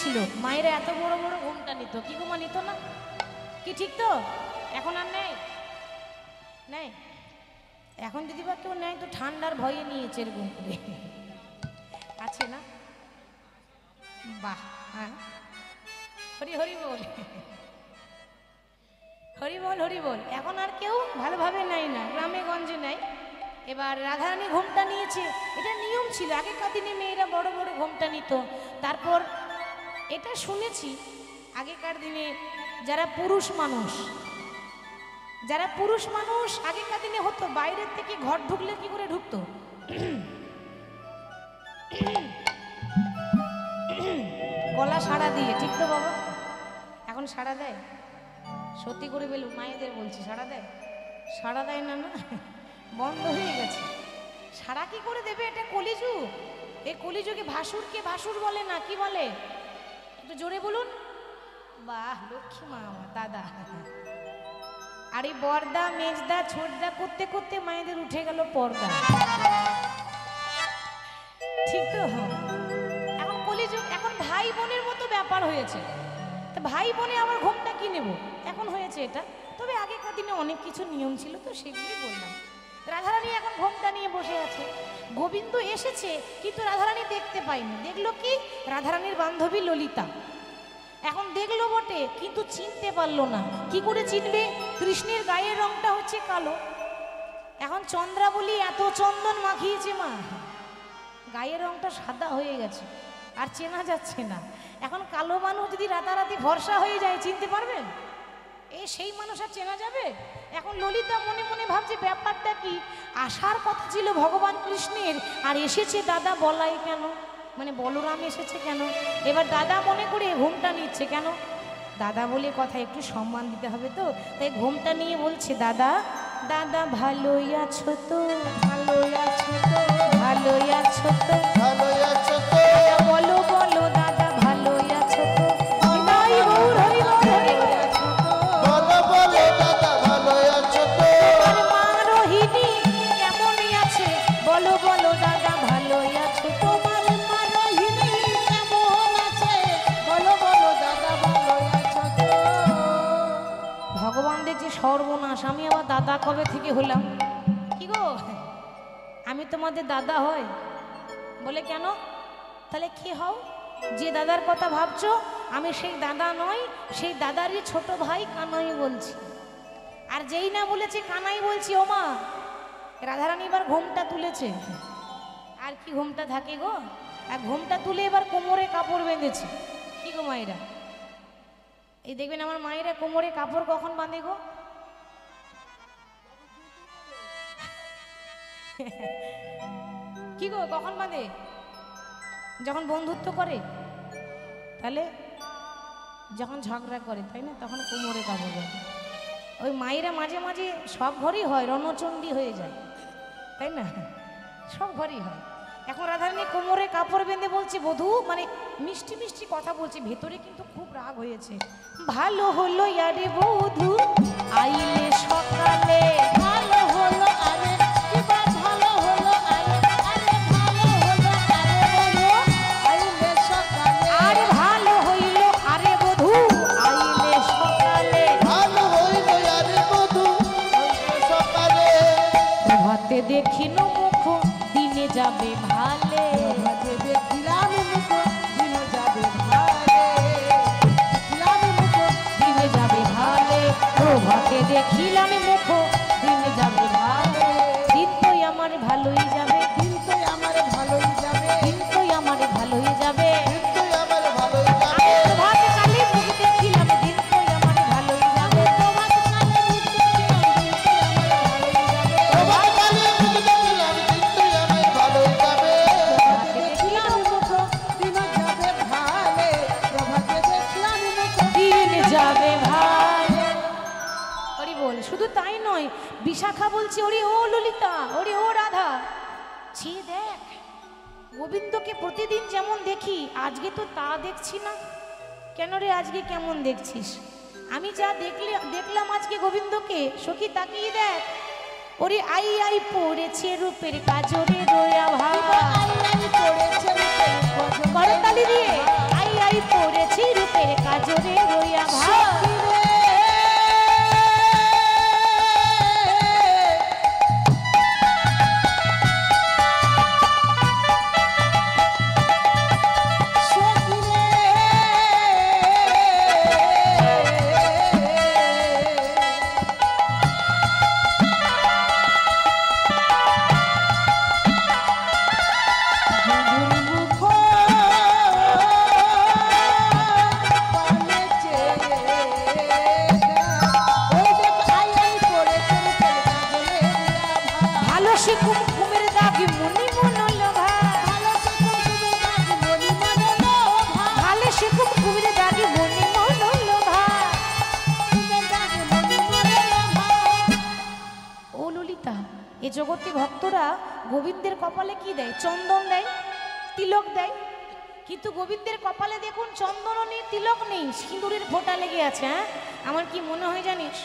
ছিল, মায়েরা এত বড় বড় ঘোমটা নিত, কি ঘুমা নিত না? কি ঠিক তো? এখন আর নেই, নেই। এখন যদি বা কেউ নেয় তো ঠান্ডার ভয়ে নিয়েছে এরকম করে, আছে না? বাহ, হ্যাঁ, হরি হরি বল, হরি বল, হরি বল। এখন আর কেউ ভালোভাবে নেয় না, গ্রামে গঞ্জে নেয়। এবার রাধারানী ঘোমটা নিয়েছে, এটা নিয়ম ছিল। আগেকার দিনে মেয়েরা বড় বড় ঘোমটা নিত। তারপর এটা শুনেছি আগেকার দিনে যারা পুরুষ মানুষ, আগেকার দিনে হতো বাইরের থেকে ঘর ঢুকলে কি করে ঢুকতো? গলা সাড়া দিয়ে, ঠিক তো বাবা? এখন সাড়া দেয়? সত্যি করে বলুন, মায়েদের বলছি, সাড়া দেয়? সাড়া দেয় না, না, বন্ধ হয়ে গেছে। সাড়া কি করে দেবে? এটা কলিযুগ। এই কলিযুগে ভাসুরকে ভাসুর বলে না, কি বলে? একটু জোরে বলুন। বাহ, লক্ষ্মী মা আমার দাদা। আর এই বর্দা মেজদা ছোটদা করতে করতে মায়েদের উঠে গেল পর্দা, ঠিক তো? এখন কলিযুগ, এখন ভাই বোনের মতো ব্যাপার হয়েছে। তা ভাই বোনে আবার ঘোমটা কি নেব, এখন হয়েছে এটা। তবে আগেকার দিনে অনেক কিছু নিয়ম ছিল, তো সেগুলোই বললাম। রাধারানী এখন ঘোমটা নিয়ে বসে আছে। গোবিন্দ এসেছে, কিন্তু রাধারানী দেখতে পায়নি। দেখলো কি? রাধারানীর বান্ধবী ললিতা। এখন দেখলো বটে, কিন্তু চিনতে পারলো না। কি করে চিনবে? কৃষ্ণের গায়ের রংটা হচ্ছে কালো। এখন চন্দ্রাবলী এত চন্দন মাখিয়েছে মা, গায়ের রংটা সাদা হয়ে গেছে, আর চেনা যাচ্ছে না। এখন কালো মানুষ যদি রাতারাতি ভরসা হয়ে যায়, চিনতে পারবেন? সেই মানুষ আর চেনা যাবে? এখন ললিতা মনে মনে ভাবছে ব্যাপারটা কি, আসার কথা ছিল ভগবান কৃষ্ণের, আর এসেছে দাদা বলাই কেন, মানে বলরাম এসেছে কেন? এবার দাদা মনে করে ঘোমটা নিচ্ছে। কেন? দাদা বলে কথা, একটু সম্মান দিতে হবে তো, তাই ঘোমটা নিয়ে বলছে, দাদা দাদা ভালোই আছো তো, ভালোই আছো তো, ভালোই আছো তো, ভালোই আছো তো, বলো বলো দাদা ভালোই আছো তো, সর্বনাশ, আমি আবার দাদা কবে থেকে হলাম? কি গো, আমি তোমাদের দাদা হই? বলে কেন? তাহলে কি হও? যে দাদার কথা ভাবছো আমি সেই দাদা নই, সেই দাদারই ছোট ভাই কানাই বলছি। আর যেই না বলেছে কানাই বলছি, ও মা, রাধারানী এবার ঘোমটা তুলেছে। আর কি ঘোমটা থাকে গো? আর ঘোমটা তুলে এবার কোমরে কাপড় বেঁধেছে। কি গো মায়েরা, এই দেখবেন আমার মায়েরা কোমরে কাপড় কখন বাঁধে গো? কি গো, কখন বাঁধে? যখন বন্ধুত্ব করে, তাহলে যখন ঝগড়া করে, তাই না, তখন কোমরে কাপড় বাঁধে। ওই মায়েরা মাঝে মাঝে সব ঘরেই হয়, রণচণ্ডী হয়ে যায়, তাই না, সব ঘরেই হয়। এখন রাধারানী কোমরে কাপড় বেঁধে বলছে, বধূ, মানে মিষ্টি মিষ্টি কথা বলছে, ভেতরে কিন্তু খুব রাগ হয়েছে। ভালো হলো ইয়ারে বধূ আইলে সকালে, ভালো হলো, আরে কিবা ভালো হলো, আরে আরে ভালো হলো, আরে বধূ আইলে সকালে, আরে ভালো হইলো আরে বধূ আইলে সকালে, ভালো হইলো আরে বধূ আইলে সকালে, প্রভাতে দেখিল মুখ দিনে যাবে ভালে, প্রভাতে দেখিলাম মুখ দিনে যাবে ভালে, দেখিলাম মুখ দিনে যাবে ভালে, প্রভাতে দেখিলাম মুখ দিনে যাবে ভালে, দিন তো আমার ভালোই যাবে, দিন তো আমার ভালোই যাবে, দিন তো আমার ভালোই যাবে, দিন তো আমার ভালোই যাবে, প্রভাত কালে মুখ দেখিলাম, দিন তো আমার ভালোই যাবে, প্রভাত কালে মুখ দেখিলাম, দিন তো আমার ভালোই যাবে, প্রভাত কালে মুখ দেখিলাম, দিন তো আমার ভালোই যাবে, প্রভাতে দেখিলাম মুখ দিনে যাবে ভালে, প্রভাতে দেখিলাম মুখ দিন যাবে ভালে। হরি বল। শুধু তাই নয়, বিশাখা বলছে, ওরে ও ললিতা, ওরে ও রাধা, ছি দেখ, গোবিন্দকে প্রতিদিন যেমন দেখি আজকে তো তা দেখছি না। কেন রে, আজকে কেমন দেখছিস? আমি যা দেখলাম আজকে গোবিন্দকে, সখী তাকিয়ে দেখ, ওরে আই আই পড়েছে রূপের কাজরে রোয়া ভাই, করতালি দিয়ে আই আই পড়ে জগতে ভক্তরা গোবিন্দের কপালে কি দেয়? চন্দন দেয়, তিলক দেয়। কিন্তু গোবিন্দের কপালে দেখুন চন্দনও নেই, তিলক নেই, সিঁদুরের ফোঁটা লেগে আছে। হ্যাঁ, আমার কি মনে হয় জানিস,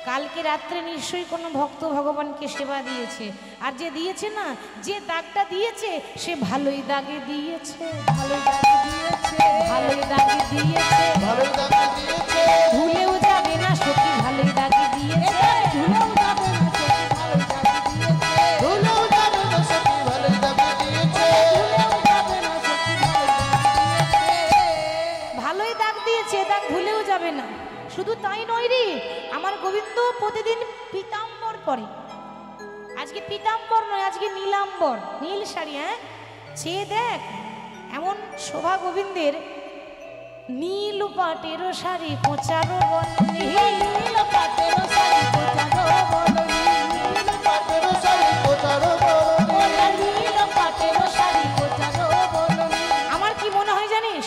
কালকে রাত্রে নিশ্চয়ই কোনো ভক্ত ভগবানকে সেবা দিয়েছে। আর যে দিয়েছে না, যে দাগটা দিয়েছে সে ভালোই দাগে দিয়েছে, ভালোই দাগে দিয়েছে, ভালোই দাগে দিয়েছে, ভালোই দাগে দিয়েছে। ভুলেও যাবে না সখী ভালোই দাগে দিয়েছে, ভুলেও যাবে না সখী ভালোই দাগে দিয়েছে, ভুলেও যাবে না সখী ভালোই দাগে দিয়েছে, ভুলেও যাবে না সখী ভালোই দাগে দিয়েছে। ভালোই দাগ দিয়েছে, দাগ ভুলেও যাবে না। শুধু তাই নয় রে, আমার গোবিন্দ প্রতিদিন পীতাম্বর পরে। আজকে পীতাম্বর নয়, আজকে নীলাম্বর, নীল শাড়ি। হ্যাঁ, চেয়ে দেখ এমন শোভা গোবিন্দের। নীল পাটের শাড়ি কোঁচারো বলনি, নীল পাটের শাড়ি কোঁচারো বলনি, নীল পাটের শাড়ি কোঁচারো বলনি, নীল পাটের শাড়ি কোঁচারো বলনি। আমার কি মনে হয় জানিস,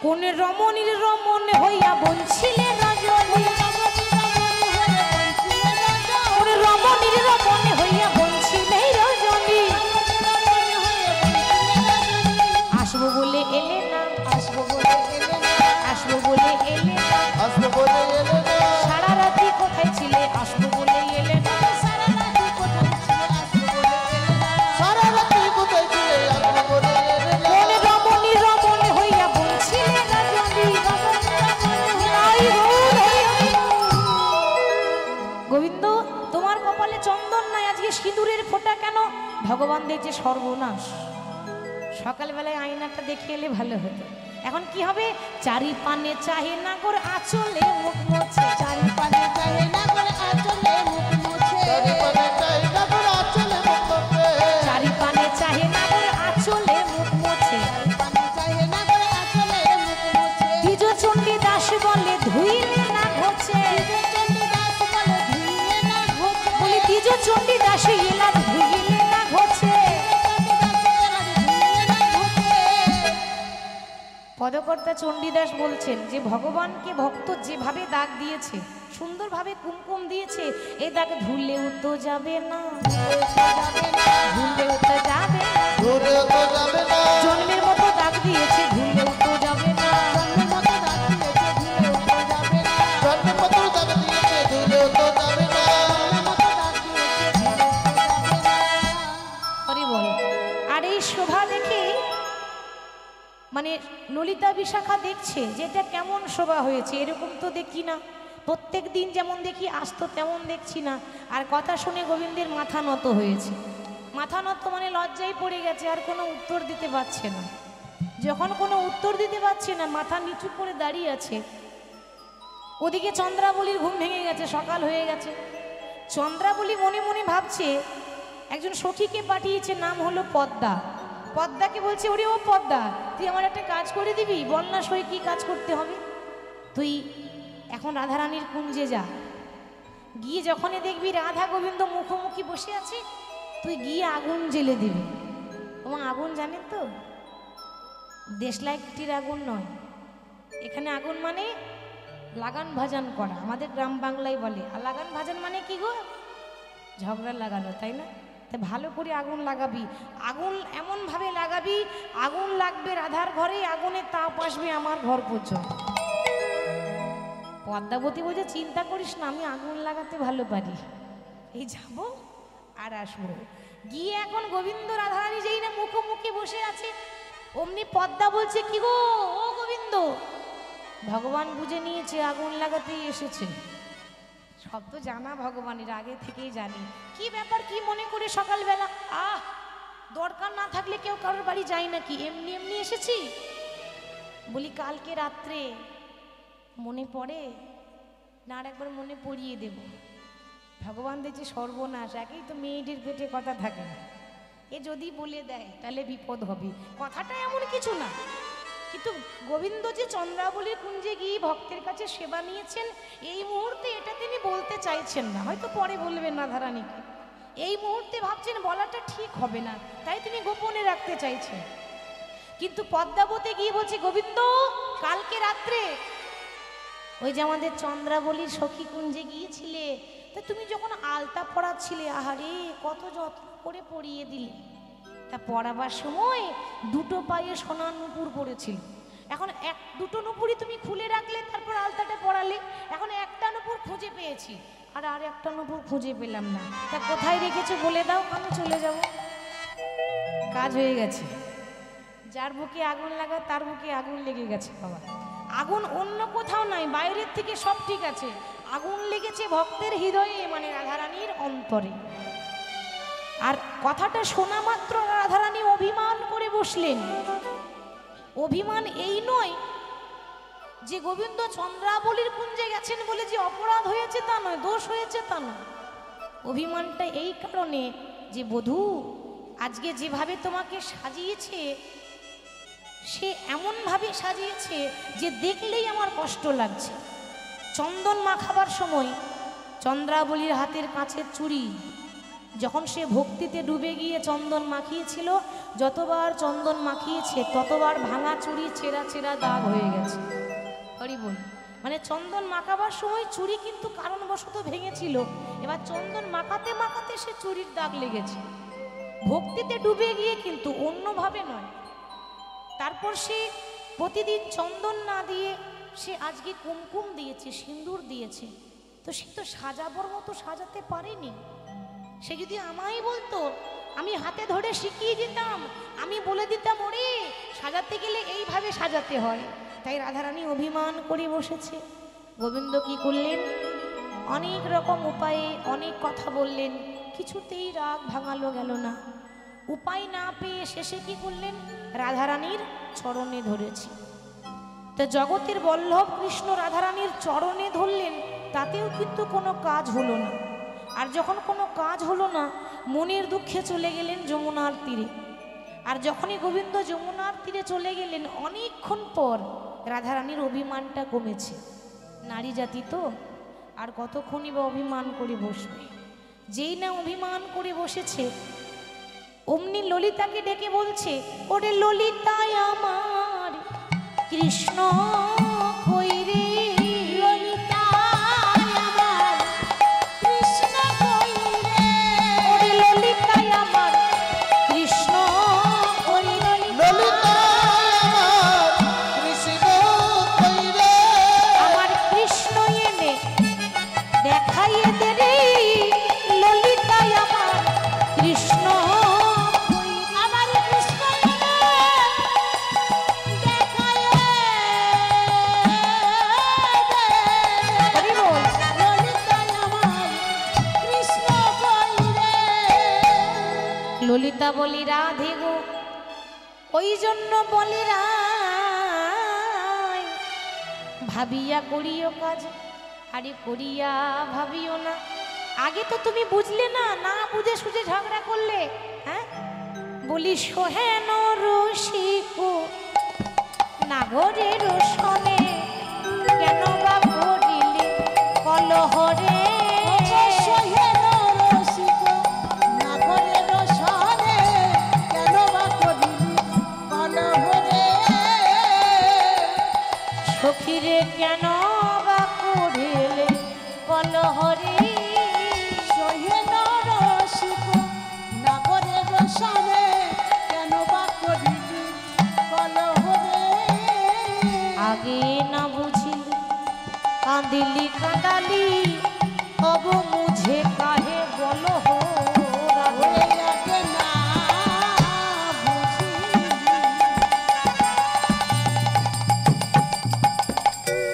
কোন রমণীর রমণ হইয়া বলছিলে রজনী, কোন রমণীর রমণ হইয়া বলছিলে রজনী, আসবো বলে এলে না, আসবো বলে এলে না, আসবো বলে এলে না, আসবো বলে এলে না, সারা রাতি কোথায় ছিলে, আসবো বলে এলে না, সারা রাতি কোথায় ছিলে, আসবো বলে এলে না, সারা রাতি কোথায় ছিলে, আসবো বলে এলে না, কোন রমণীর রমণ হইয়া বলছিলে রজনী, গোবিন্দ তোমার কপালে চন্দন নাই, আজকে সিঁদুরের ফোঁটা কেন? ভগবান দিয়েছে সর্বনাশ। সকালবেলায় আয়নাটা দেখে এলে ভালো হতো। এখন কি হবে? চারি পানে চাহে না গোর আঁচলে মুখ মোছে, চারি পানে চাহে না গোর আঁচলে মুখ মোছে, চারি পানে চাহে না গোর আঁচলে মুখ মোছে, চারি পানে চাহে না গোর আঁচলে মুখ মোছে, চারি পানে চাহে না গোর আঁচলে মুখ মোছে। দ্বিজ চণ্ডী দাস বলে ধুইলে না ঘোছে, দ্বিজ চণ্ডী দাস বলে ধুইলে না ঘোছে, বলি দ্বিজ চণ্ডী দাস এলা ধুইলে না ঘোছে। পদকর্তা চণ্ডীদাস বলছেন যে ভগবানকে ভক্ত যেভাবে দাগ দিয়েছে, সুন্দরভাবে কুমকুম দিয়েছে, এই দাগ ধুলেও তো যাবে না, ধুলেও তো যাবে না, ধুলেও তো যাবে না, জন্মের মতো দাগ দিয়েছে, ধুলেও তো যাবে না, জন্মের মতো দাগ দিয়েছে, ধুলেও তো যাবে না, জন্মের মতো দাগ দিয়েছে, ধুলেও তো যাবে না, জন্মের মতো দাগ দিয়েছে, ধুলেও তো যাবে না। হরি বল। আর এই শোভা দেখে মানে ললিতা বিশাখা দেখছে যে এটা কেমন শোভা হয়েছে, এরকম তো দেখি না, প্রত্যেক দিন যেমন দেখি আজ তো তেমন দেখছি না। আর কথা শুনে গোবিন্দের মাথা নত হয়েছে, মাথা নত মানে লজ্জায় পড়ে গেছে, আর কোনো উত্তর দিতে পারছে না। যখন কোনো উত্তর দিতে পারছে না, মাথা নিচু করে দাঁড়িয়ে আছে। ওদিকে চন্দ্রাবলীর ঘুম ভেঙে গেছে, সকাল হয়ে গেছে। চন্দ্রাবলী মনে মনে ভাবছে, একজন সখীকে পাঠিয়েছে, নাম হলো পদ্মা। পদ্মাকে বলছে, ওরে ও পদ্মা, তুই আমার একটা কাজ করে দিবি, বল না সই কি কাজ করতে হবে? তুই এখন রাধারানীর কুঞ্জে যা, গিয়ে যখনই দেখবি রাধা গোবিন্দ মুখোমুখি বসে আছে, তুই গিয়ে আগুন জ্বেলে দিবি। এবং আগুন জানেন তো, দেশলাইটির আগুন নয়, এখানে আগুন মানে লাগান ভাজান করা, আমাদের গ্রাম বাংলায় বলে। আর লাগান ভাজান মানে কি গো? ঝগড়া লাগানো, তাই না? তাই ভালো করে আগুন লাগাবি, আগুন এমনভাবে লাগাবি, আগুন লাগবে রাধার ঘরে, আগুনের তাপ আসবে আমার ঘর পর্যন্ত। পদ্মাবতী বলছে, চিন্তা করিস না, আমি আগুন লাগাতে ভালো পারি, এই যাব আর আসবো। গিয়ে এখন গোবিন্দ রাধারানী যেই না মুখোমুখি বসে আছে, অমনি পদ্মা বলছে, কি গো ও গোবিন্দ? ভগবান বুঝে নিয়েছে আগুন লাগাতেই এসেছে। সব তো জানা ভগবানের, আগে থেকেই জানি। কি ব্যাপার, কি মনে করে সকালবেলা? দরকার না থাকলে কেউ কারোর বাড়ি যায় নাকি? এমনি এমনি এসেছি। বলি কালকে রাত্রে মনে পড়ে না? আর একবার মনে পড়িয়ে দেব। ভগবান দেখছে সর্বনাশ, একেই তো মেয়েটির পেটে কথা থাকে না, এ যদি বলে দেয় তাহলে বিপদ হবে। কথাটা এমন কিছু না, কিন্তু গোবিন্দ যে চন্দ্রাবলীর কুঞ্জে গিয়ে ভক্তের কাছে সেবা নিয়েছেন, এই মুহূর্তে এটা তিনি বলতে চাইছেন না, হয়তো পরে বলবেন রাধারানীকে। এই মুহূর্তে ভাবছেন বলাটা ঠিক হবে না, তাই তিনি গোপনে রাখতে চাইছেন। কিন্তু পদ্মাবতী গিয়ে বলছে, গোবিন্দ কালকে রাত্রে ওই যে আমাদের চন্দ্রাবলীর সখী কুঞ্জে গিয়েছিলে, তা তুমি যখন আলতা পড়াচ্ছিলে, আহারে কত যত্ন করে পরিয়ে দিলে। তা পরাবার সময় দুটো পায়ে সোনার নুপুর পড়েছিল। এখন দুটো নুপুরই তুমি খুলে রাখলে, তারপর আলতাটা পরালে। এখন একটা নুপুর খুঁজে পেয়েছি, আর একটা নুপুর খুঁজে পেলাম না। তা কোথায় রেখেছো বলে দাও, আমি চলে যাব। কাজ হয়ে গেছে। যার বুকে আগুন লাগা তার বুকে আগুন লেগে গেছে বাবা। আগুন অন্য কোথাও নাই, বাইরের থেকে সব ঠিক আছে, আগুন লেগেছে ভক্তের হৃদয়ে, মানে রাধারানীর অন্তরে। আর কথাটা শোনা মাত্র রাধারানী অভিমান করে বসলেন। অভিমান এই নয় যে গোবিন্দ চন্দ্রাবলীর কুঞ্জে গেছেন বলে যে অপরাধ হয়েছে তা নয়, দোষ হয়েছে তা নয়। অভিমানটা এই কারণে যে বধূ আজকে যেভাবে তোমাকে সাজিয়েছে, সে এমনভাবে সাজিয়েছে যে দেখলেই আমার কষ্ট লাগছে। চন্দন মাখাবার সময় চন্দ্রাবলীর হাতের কাছের চুড়ি, যখন সে ভক্তিতে ডুবে গিয়ে চন্দন মাখিয়েছিল, যতবার চন্দন মাখিয়েছে ততবার ভাঙা চুড়ি ছেঁড়া ছেঁড়া দাগ হয়ে গেছে। হরি বল। মানে চন্দন মাখাবার সময় চুড়ি কিন্তু কারণবশত ভেঙেছিল, এবার চন্দন মাখাতে মাখাতে সে চুড়ির দাগ লেগেছে। ভক্তিতে ডুবে গিয়ে, কিন্তু অন্যভাবে নয়। তারপর সে প্রতিদিন চন্দন না দিয়ে সে আজকে কুমকুম দিয়েছে, সিঁদুর দিয়েছে। তো সে তো সাজাবার মতো সাজাতে পারেনি। সে যদি আমায় বলতো, আমি হাতে ধরে শিখিয়ে দিতাম, আমি বলে দিতাম ওরে সাজাতে গেলে এইভাবে সাজাতে হয়। তাই রাধারানী অভিমান করে বসেছে। গোবিন্দ কি করলেন? অনেক রকম উপায়ে অনেক কথা বললেন, কিছুতেই রাগ ভাঙালো গেল না। উপায় না পেয়ে শেষে কি করলেন? রাধারানীর চরণে ধরেছে। তা জগতের বল্লভ কৃষ্ণ রাধারানীর চরণে ধরলেন, তাতেও কিন্তু কোনো কাজ হলো না। আর যখন কোনো কাজ হলো না, মনের দুঃখে চলে গেলেন যমুনার তীরে। আর যখনই গোবিন্দ যমুনার তীরে চলে গেলেন, অনেকক্ষণ পর রাধারানীর অভিমানটা কমেছে। নারী জাতি তো আর কতক্ষণই বা অভিমান করে বসবে। যেই না অভিমান করে বসেছে, অমনি ললিতাকে ডেকে বলছে, ওরে ললিতায় আমার কৃষ্ণ কই রে, ললিতায় আমার কৃষ্ণ কই রে, ওরে ললিতায় আমার কৃষ্ণ কই রে, ললিতায় আমার কৃষ্ণ কই রে, আমার কৃষ্ণ এনে দেখাইয়ে দে রে, ললিতায় আমার কৃষ্ণ ললিতা বলি রাধে গো, ওই জন্য বলি রাই, ভাবিয়া করিও কাজ, আরে করিয়া ভাবিও না। আগে তো তুমি বুঝলে না, না বুঝে সুঝে ঝগড়া করলে। হ্যাঁ, বলি সোহেন রসিক নাগরের রসনে, কেন বা করিলে কলহরে, সোহেন রসিক নাগরের রসনে, কেন বা করিলে কলহরে, সখীরে কেন বা করিলে কলহরে, সোহেন রসিক নাগরের রসনে, কেন বা করিলে কলহরে, আগে না বুঝিলি কাঁদিলি কাঁদালি, অব মুঝে কাহে বলো হো রাধে, আগে না বুঝিলি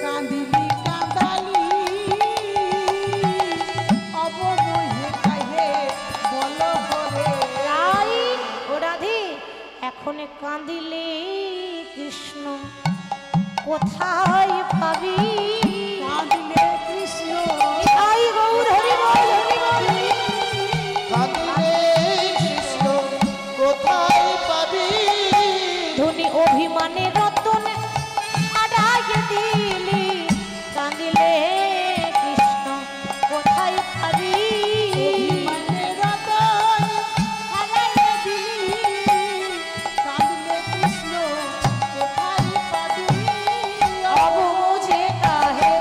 কাঁদিলি কাঁদালি, অব মুঝে কাহে বলো হো রে, রাই ও রাধে, এখন কাঁদিলে কৃষ্ণ কোথায় পাবি, কাঁদিলে কৃষ্ণ আই গৌর হরি বল, হরি বল, কাঁদিলে কৃষ্ণ কোথায় পাবি, ধনী অভিমানে রতন হারাইয়ে দিলি, কাঁদিলে কৃষ্ণ কোথায় পাবি, অভিমানে রতন হারাইয়ে দিলি, কাঁদিলে কৃষ্ণ কোথায় পাবি, অব মুঝে কাহে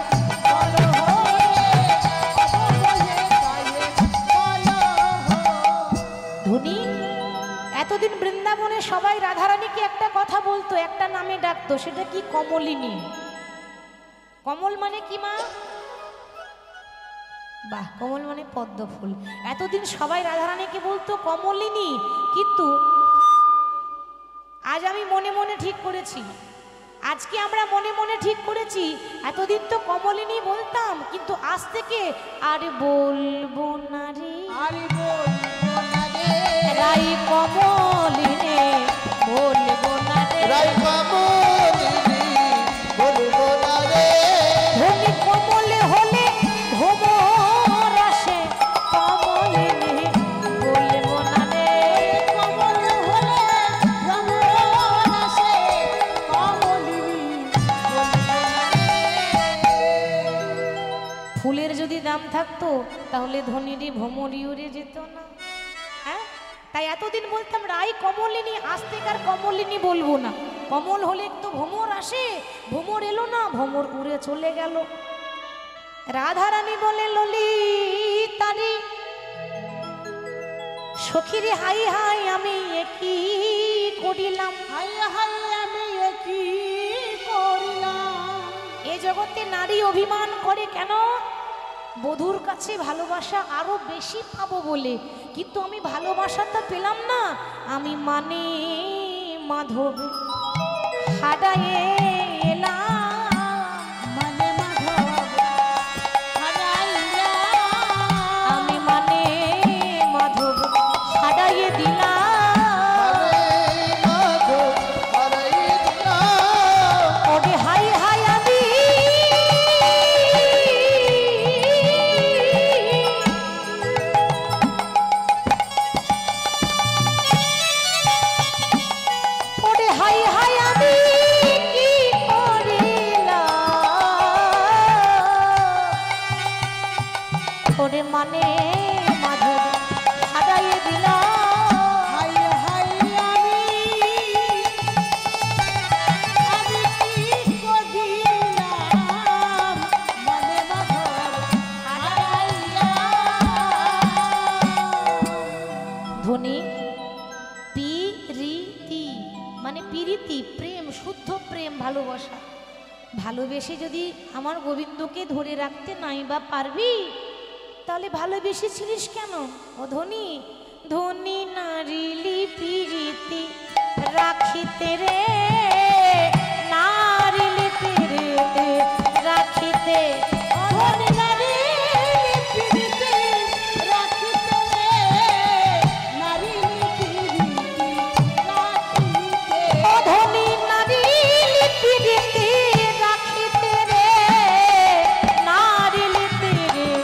নামে ডাকতো, সেটা কি? কমলিনী। কমল মানে কি মা? বাহ, কমল মানে পদ্ম ফুল। এতদিন সবাই রাধারানীকে বলতো কমলিনী, কিন্তু আজ আমি মনে মনে ঠিক করেছি, আজকে আমরা মনে মনে ঠিক করেছি, এতদিন তো কমলিনী বলতাম, কিন্তু আজ থেকে আর বলবো না রে, রাই কমলিনী বলবো না রে, রাই কমলিনী বলবো না রে। ধনী কমলে হলে ভ্রমর আসে, কমলিনী বলবো না রে, কমল হলে ভ্রমর আসে, কমলিনী বলবো না রে। ফুলের যদি দাম থাকতো তাহলে ধনীরে ভ্রমরই উড়ে যেত না। হ্যাঁ, তাই এতদিন বলতাম রাই কমলিনী, আজ থেকে আর কমলিনী বলবো না। কমল হলে তো ভ্রমর আসে, ভ্রমর এলো না, ভ্রমর উড়ে চলে গেল। রাধারানী বলে ললিতারি, সখীরে হাই হাই আমি একই করিলাম, হাই হাই আমি কি করিলাম। এ জগতে নারী অভিমান করে কেন? বধূর কাছে ভালোবাসা আরো বেশি পাবো বলে, কিন্তু আমি ভালোবাসাটা পেলাম না। আমি মানে মাধব হারায়ে এলাম, মানে মাধব হারাইয়া, আমি মানে মাধব হারায়ে দিলাম, মাধব হারাইয়া দিলাম। ওরে হাই হাই আমি ওরে হাই হাই আমি কি করিলাম, ওরে মানে মাধব হারায়ে দিলাম, হাই হাই আমি কি করিলাম, মানে মাধব হারাইয়া। ধ্বনি পিরিতি মানে পিরিতি, প্রেম, শুদ্ধ প্রেম, ভালোবাসা। ভালোবেসে যদি আমার গোবিন্দকে ধরে রাখতে নাই বা পারবি, তাহলে ভালোবেসেছিলিস কেন? ও ধনী, ধনী নারিলি পিরিতি রাখিতে রে, নারিলি পিরিতি রাখিতে, ও ধনী নারী পিরিতি রাখিতে রে, নারী পিরিতি রাখিতে। ও ধনী নারিলি পিরিতি রাখিতে রে, নারিলি পিরিতি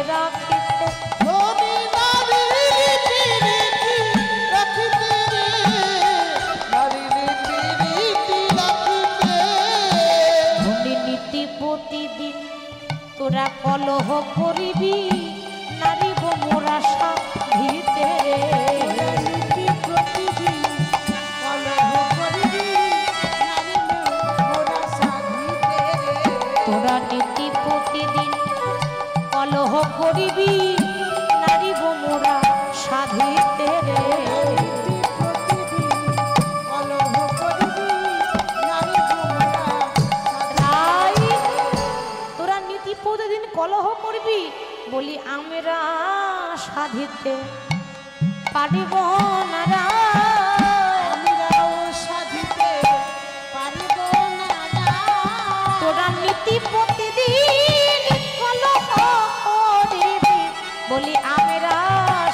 রাখিতে, ধনী নারী পিরিতি রাখিতে রে, নারী পিরিতি রাখিতে। ধনী নীতি প্রতিদিন তোরা কলহ করিবি, নারী গো মোরা সাধিতে রে, নীতি প্রতিদিন কলহ করিবি, নারী মোরা সাধিতে রে। তোরা নীতি প্রতিদিন কলহ করিবি, নারী গো মোরা সাধিতে রে, নীতি প্রতিদিন কলহ করিবি, নারী মোরা রাই তোরা নীতি প্রতিদিন কলহ করবি, বলি আমরা সাধিতে পারিব না রাই, আমরাও সাধিতে পারিব না। তোরা নীতি প্রতিদিন কলহ করিবি, বলি আমরা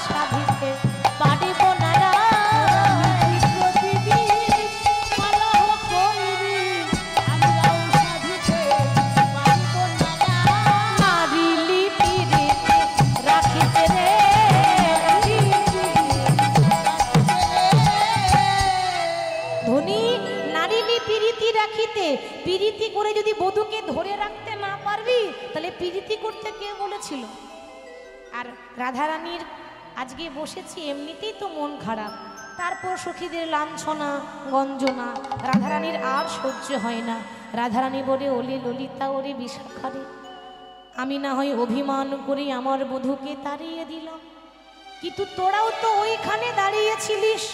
সাধিতে পারিব না রাই, প্রতিদিন কলহ করিবি, আমরাও সাধিতে পারিব না। নারিলি পিরিতি রাখিতে রে, ধনী নারিলি পিরিতি রাখিতে, পিরিতি করে যদি বধূকে ধরে রাখতে না পারবি, তাহলে পিরিতি করতে কে বলেছিল? আর রাধারানীর আজকে বসেছি এমনিতেই তো মন খারাপ, তারপর সখীদের লাঞ্ছনা গঞ্জনা রাধারানীর আর সহ্য হয় না। রাধারানী বলে, ওলে ললিতা ওরে বিশাখারে, আমি না হয় অভিমান করে আমার বধূকে তাড়িয়ে দিলাম, কিন্তু তোরাও তো ওইখানে দাঁড়িয়েছিলিস,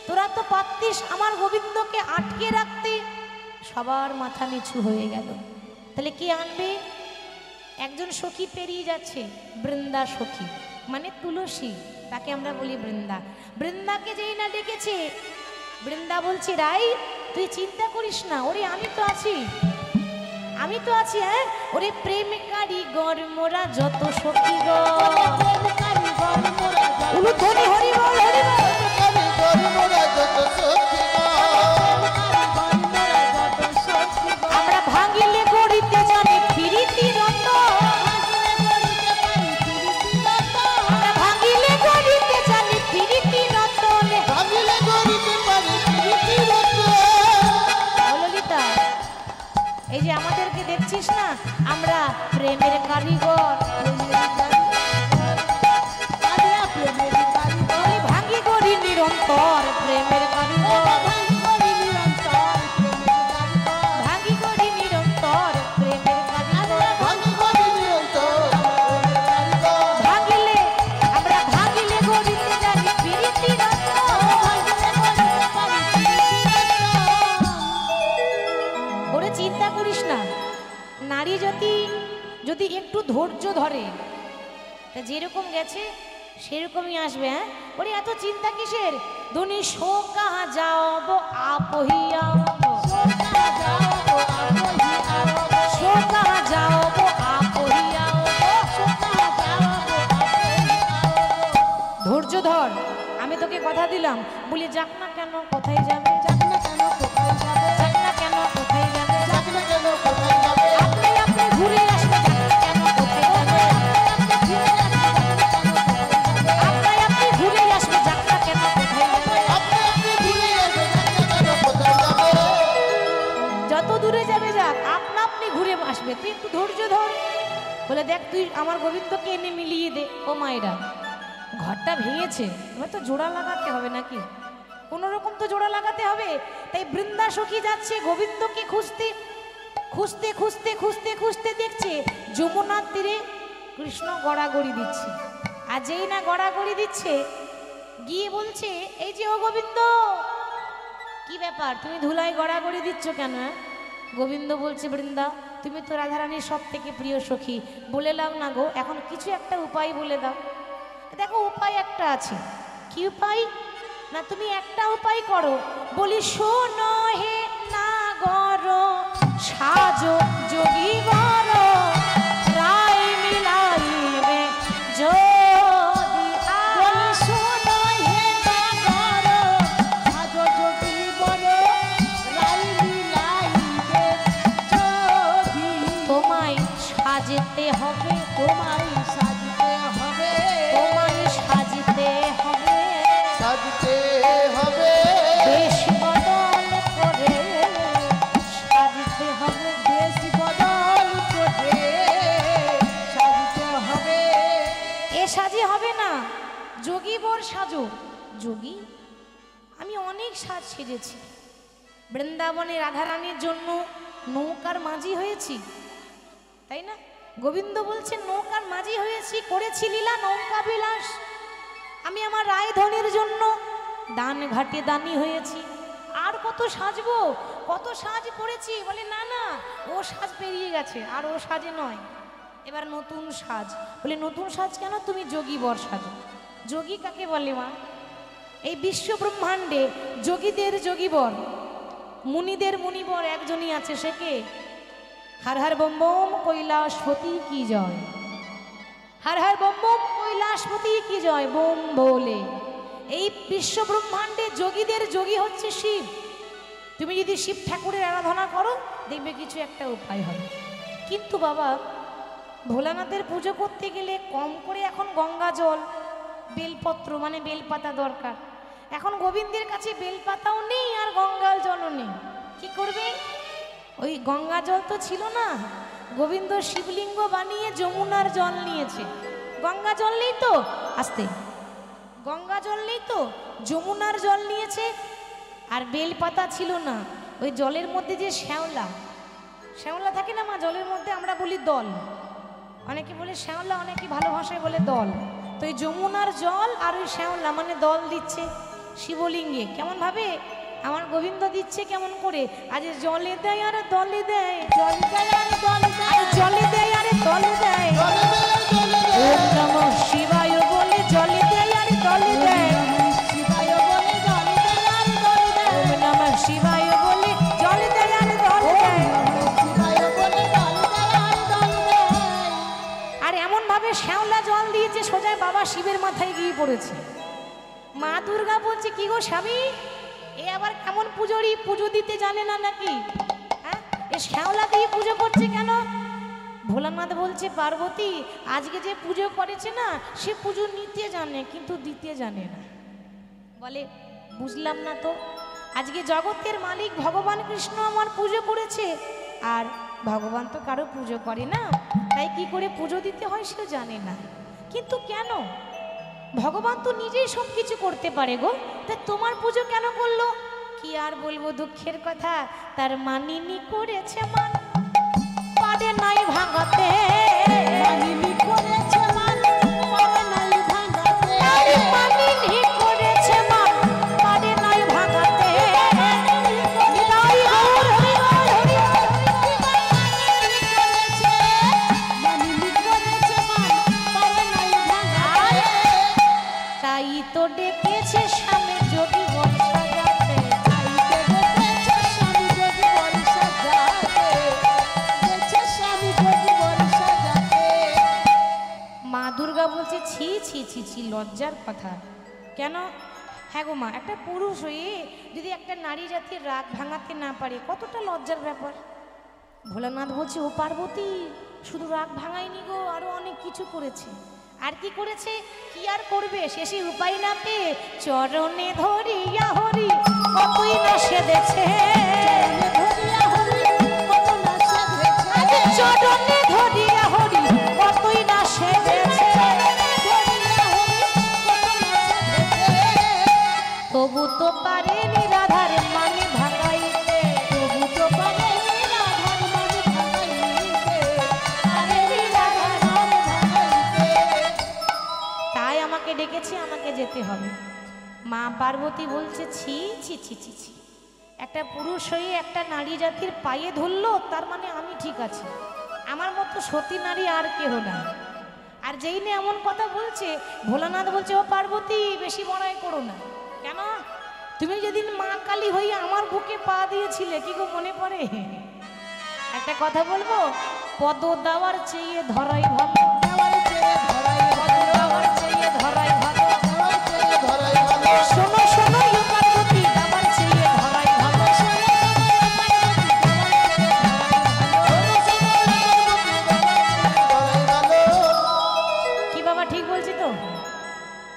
তোরা তো পারতিস আমার গোবিন্দকে আটকে রাখতে, সবার মাথা নিচু হয়ে গেল। তাহলে কে আনবে? একজন সখী পেরিয়ে যাচ্ছে, বৃন্দা সখী মানে তুলসী, তাকে আমরা বলি বৃন্দা। বৃন্দাকে যেই না ডেকেছে, বৃন্দা বলছে রাই তুই চিন্তা করিস না, ওরে আমি তো আছি, আমি তো আছি। হ্যাঁ ওরে প্রেম কারিগর মোরা যত সখী গো, উলুধ্বনি হরি বল হরি বল। আমরা ভাঙিলে গড়িতে জানি ফিরিতি রত, আমরা ভাঙিলে গড়িতে জানি ফিরিতি রতনে। ললিতা এই যে আমাদেরকে দেখছিস না, আমরা প্রেমের কারিগর, ভাঙি গড়ি নিরন্তর প্রেমের কারিগর, ভাঙি গড়ি নিরন্তর প্রেমের কারিগর। ভাঙিলে আমরা ভাঙিলে গড়িতে জানি ফিরিতি রত। ওরে চিন্তা করিস না, নারী জাতি যদি একটু ধৈর্য ধরে তা যেরকম গেছে সেরকমই আসবে। হ্যাঁ ওরে এত চিন্তা কিসের? ধনী শোকা যাওব আপহিয়া, শোকা যাওব আপহিয়া। ধৈর্য ধর, আমি তোকে কথা দিলাম, বলি যাক না কেন কোথায় যাবে, যাক না কেন কোথায় যাবে, যাক না কেন কোথায় যাবে, যাক না কেন কোথায় যাবে, আপনি আপনি ঘুরে আসবে, যাক না কেন কোথায় যাবে, আপনি আপনি ঘুরে আসবে, যাক না কেন কোথায় যাবে। যত দূরে যাবে যাক, আপনা আপনি ঘুরে আসবে, তুই একটু ধৈর্য ধর। বলে দেখ তুই আমার গোবিন্দকে এনে মিলিয়ে দে। ও মায়েরা, ঘরটা ভেঙেছে, এবার তো জোড়া লাগাতে হবে নাকি, কোনো রকম তো জোড়া লাগাতে হবে। তাই বৃন্দা সখী যাচ্ছে গোবিন্দকে খুঁজতে, খুঁজতে খুঁজতে খুঁজতে খুঁজতে দেখছে যমুনার তীরে কৃষ্ণ গড়াগড়ি দিচ্ছে। আর যেই না গড়াগড়ি দিচ্ছে, গিয়ে বলছে এই যে ও গোবিন্দ, কি ব্যাপার তুমি ধুলায় গড়াগড়ি দিচ্ছ কেন? গোবিন্দ বলছে বৃন্দা তুমি তো রাধারানীর সব থেকে প্রিয় সখী, বলে লাও না গো, এখন কিছু একটা উপায় বলে দাও। দেখো উপায় একটা আছে। কি উপায়? না তুমি একটা উপায় করো। বলি শোনো হে নাগর সাজো যোগী বর, রায় মিলাইবে যদি। বলি শোনো হে নাগর সাজো যোগী বর, রায় মিলাইবে যদি। তোমায় সাজতে হবে, তোমায় সাজতে হবে, তোমায় সাজতে হবে, সাজতে হবে, বেশ বদল করে সাজতে হবে, বেশ বদল করে সাজতে হবে। এ সাজে হবে না, যোগী বর সাজো। যোগী আমি অনেক সাজ সেজেছি, বৃন্দাবনে রাধারানীর জন্য নৌকার মাঝি হয়েছি, তাই না? গোবিন্দ বলছেন নৌকার মাঝি হয়েছি, করেছি লীলা নৌকা বিলাস। আমি আমার রায়ধনের জন্য দান ঘাটে দানি হয়েছি, আর কত সাজবো, কত সাজ করেছি। বলে না না ও সাজ পেরিয়ে গেছে, আর ও সাজে নয়, এবার নতুন সাজ। বলে নতুন সাজ কেন? তুমি যোগী বর সাজো। যোগী কাকে বলে মা? এই বিশ্ব ব্রহ্মাণ্ডে যোগীদের যোগী বর, মুনিদের মুনিবর একজনই আছে, সে কে? हर हर बम बम কৈলাসপতি की जय, हर हर बम बम কৈলাসপতি की जय बोम बोले। এই বিশ্ব ব্রহ্মাণ্ডে যোগীদের যোগী হচ্ছে শিব। তুমি যদি শিব ঠাকুরের আরাধনা করো দেখবে কিছু একটা উপায় হবে। কিন্তু বাবা ভোলানাথের পুজো করতে গেলে কম করে এখন গঙ্গা জল, বেলপত্র মানে বেলপাতা দরকার। এখন গোবিন্দের কাছে বেলপাতাও নেই আর গঙ্গার জলও নেই, কি করবে? ওই গঙ্গা জল তো ছিল না, গোবিন্দ শিবলিঙ্গ বানিয়ে যমুনার জল নিয়েছে। গঙ্গা জল নেই তো, আস্তে, গঙ্গা জল নেই তো যমুনার জল নিয়েছে। আর বেলপাতা ছিল না, ওই জলের মধ্যে যে শ্যাওলা, শ্যাওলা থাকে না মা জলের মধ্যে, আমরা বলি দল, অনেকে বলে শ্যাওলা, অনেকে ভালো ভাষায় বলে দল। তো এই যমুনার জল আর ওই শ্যাওলা মানে দল দিচ্ছে শিবলিঙ্গে। কেমন ভাবে? আমার গোবিন্দ দিচ্ছে কেমন করে, আজ জলে দেয় আর দলে দেয়, জলে দেয় আর দলে দেয়, জলে দেয় আর দলে দেয়। ওম নমঃ শিবায় বলে জলে দেয় আর দলে দেয়, ওম নমঃ শিবায় বলে জলে দেয় আর দলে দেয়। আর এমন ভাবে শ্যাওলা জল দিয়েছে সোজা বাবা শিবের মাথায় গিয়ে পড়েছে। মা দুর্গা বলছে কি গো স্বামী, এ আবার কেমন পুজোরি, পুজো দিতে জানে না নাকি? হ্যাঁ, এ শ্যাওলা দিয়ে পুজো করছে কেন? ভোলানাথ বলছে পার্বতী আজকে যে পুজো করেছে না সে পুজো নিতে জানে কিন্তু দিতে জানে না। বলে বুঝলাম না তো, আজকে জগতের মালিক ভগবান কৃষ্ণ আমার পুজো করেছে, আর ভগবান তো কারো পুজো করে না, তাই কি করে পুজো দিতে হয় সে জানে না। কিন্তু কেন? ভগবান তো নিজেই সব কিছু করতে পারে গো, তা তোমার পুজো কেন করলো? কি আর বলবো দুঃখের কথা, তার মানিনি করেছে মান, পারে নাই ভাঙাতে, মানিনি করেছে মান, পারে নাই ভাঙাতে, মানিনি করেছে মান, পারে নাই ভাঙাতে। তাই তো ডেকেছে স্বামী যোগী বর্ষা যাতে, তাই তো ডেকেছে স্বামী যোগী বর্ষা যাতে, ডেকেছে স্বামী যোগী বর্ষা যাতে। মা দুর্গা বলছে ছি ছি ছি ছি, লজ্জার কথা। কেন? হ্যাঁ গো মা, একটা পুরুষ হয়ে যদি একটা নারী জাতির রাগ ভাঙাতে না পারে কতটা লজ্জার ব্যাপার। ভোলানাথ বলছে ও পার্বতী শুধু রাগ ভাঙায়নি গো, আরো অনেক কিছু করেছে। আর কি করেছে? কি আর করবে, শেষে উপায় না পেয়ে চরণে ধরিয়া হরি কতই না সেধেছে, চরণে ধরিয়া হরি কতই না সেধেছে। তবু তো পারেনি রাধার মানে ভাঙাইতে, তবু তো পারেনি রাধার মানে ভাঙাইতে, পারেনি রাধার মানে ভাঙাইতে। তাই আমাকে ডেকেছে, আমাকে যেতে হবে। মা পার্বতী বলছে ছি ছি ছি ছি ছি, একটা পুরুষ হয়ে একটা নারী জাতির পায়ে ধরলো, তার মানে আমি ঠিক আছি, আমার মতো সতী নারী আর কেহ না। আর যেই নিয়ে এমন কথা বলছে, ভোলানাথ বলছে ও পার্বতী বেশি বড়াই করো না। কেন? তুমি যেদিন মা কালী হয়ে আমার বুকে পা দিয়েছিলে, কি গো মনে পড়ে? একটা কথা বলবো, পদ দেওয়ার চেয়ে ধরাই ভালো, দেওয়ার চেয়ে ধরাই ভালো, দেওয়ার চেয়ে ধরাই ভালো, দেওয়ার চেয়ে ধরাই ভালো। শোনো শোনো ও পার্বতী, দেওয়ার চেয়ে ধরাই ভালো, শোনো কি বাবা ঠিক বলছি তো?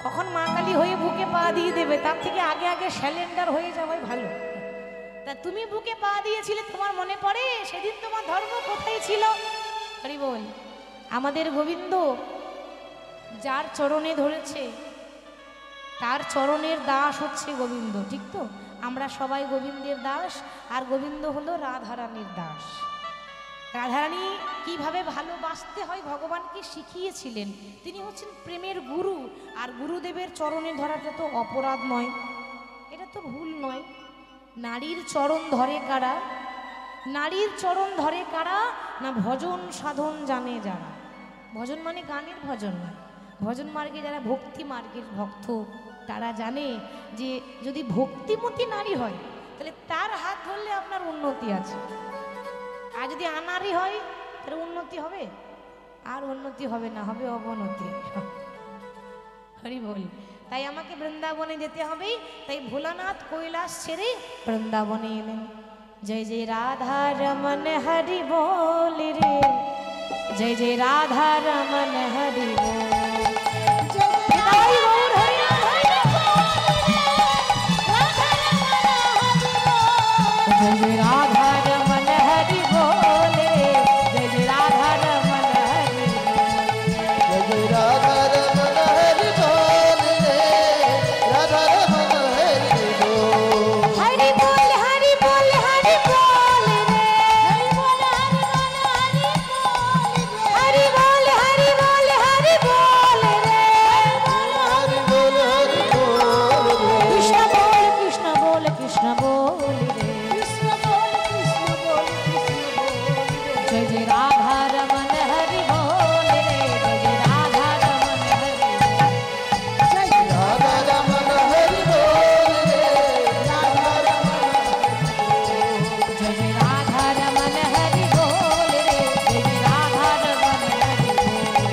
কখন মা কালী হয়ে বুকে পা দিয়ে দেবে, তার থেকে আগে আগে স্যালেন্ডার হয়ে যাওয়াই ভালো। তা তুমি বুকে পা দিয়েছিলে, তোমার মনে পড়ে সেদিন তোমার ধর্ম কোথায় ছিল? হরি বল। আমাদের গোবিন্দ যার চরণে ধরেছে তার চরণের দাস হচ্ছে গোবিন্দ, ঠিক তো? আমরা সবাই গোবিন্দের দাস, আর গোবিন্দ হলো রাধারানীর দাস। রাধারানী কিভাবে ভালোবাসতে হয় ভগবানকে শিখিয়েছিলেন, তিনি হচ্ছেন প্রেমের গুরু। আর গুরুদেবের চরণে ধরাটা তো অপরাধ নয়, এটা তো ভুল নয়। নারীর চরণ ধরে কারা? নারীর চরণ ধরে কারা? না ভজন সাধন জানে যারা। ভজন মানে গানের ভজন নয়, ভজন মার্গে যারা ভক্তি মার্গের ভক্ত, তারা জানে যে যদি ভক্তিমতী নারী হয় তাহলে তার হাত ধরলে আপনার উন্নতি আছে। আর যদি আনারি হয় তাহলে উন্নতি হবে? আর উন্নতি হবে না, হবে অবনতি। হরি বল। তাই আমাকে বৃন্দাবনে যেতে হবে, তাই ভোলানাথ কৈলাস ছেড়ে বৃন্দাবনে এলেন। জয় জয় রাধা রমন হরি বল রে, জয় জয় রাধা রমন হরি বল। जय जय राधा रमन हरि बोले, जय जय राधा रमन हरि बोले, जय राधा रमन हरि बोल रे, राधा रमन हरि बोल। हरि बोल हरि बोल हरि बोल रे, हरि बोल हरि बोल हरि बोल हरि बोल रे, हरि बोल हरि बोल रे। कृष्ण बोल कृष्ण बोल कृष्ण बोल। जय जय राधा रमन हरि बोल रे जय जय राधा रमन हरि बोल। जय जय राधा रमन हरि बोल रे राधा रमन जय जय राधा रमन हरि बोल रे जय जय राधा रमन हरि बोल।